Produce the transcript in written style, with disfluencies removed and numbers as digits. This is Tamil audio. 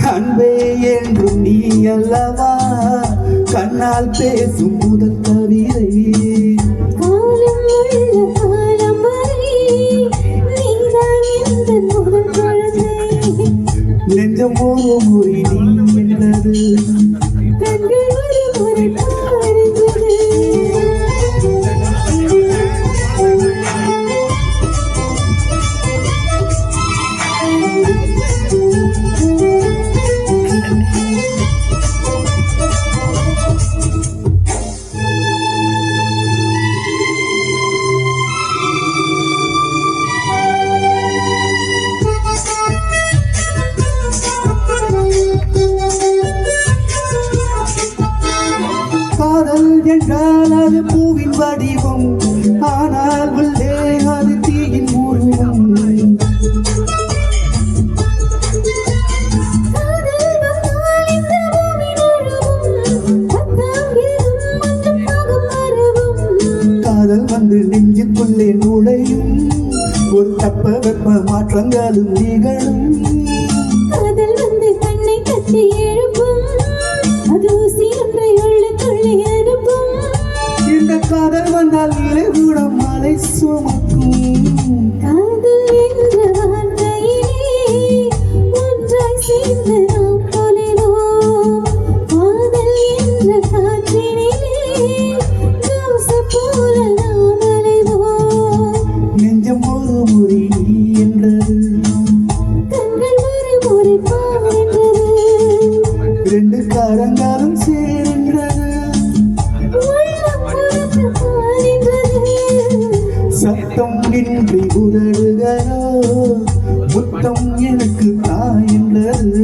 அன்பே என்றும் நீ அல்லவா கண்ணால் பேசும் முதல் கவிதை நெஞ்சம் ஒரு முறை நீ என்றது என்றால் அது பூவின் வடிவம் ஆனால் உள்ளே அது தீயின் உருவம் காதல் வந்து நெஞ்சுக்குள்ளே நுழையும் ஒரு தட்பவெப்ப மாற்றங்களும் நிகழும் காதல் வந்து கண்ணை கட்டி எழுப்பும் அது ஊசி ஒன்றை உள்ளுக்குள்ளே அனுப்பும் இந்த காதல் வந்தால் இலை கூட மலை சுமக்கும் காதல் என்ற வார்த்தையிலே ஒன்றாய் சேர்ந்து நாம் தொலைவோம் காதல் என்ற காற்றினிலே தோச போல நாம் அலைவோம் நெஞ்சம் ஒரு முறை நீ என்றது கண்கள் ஒரு முறை பாடுகிறது ரெண்டு கரங்களும் சேர்ந்தது சத்தம் இன்றி உதடுகளோ முத்தம் எனக்கு தாய் என்றது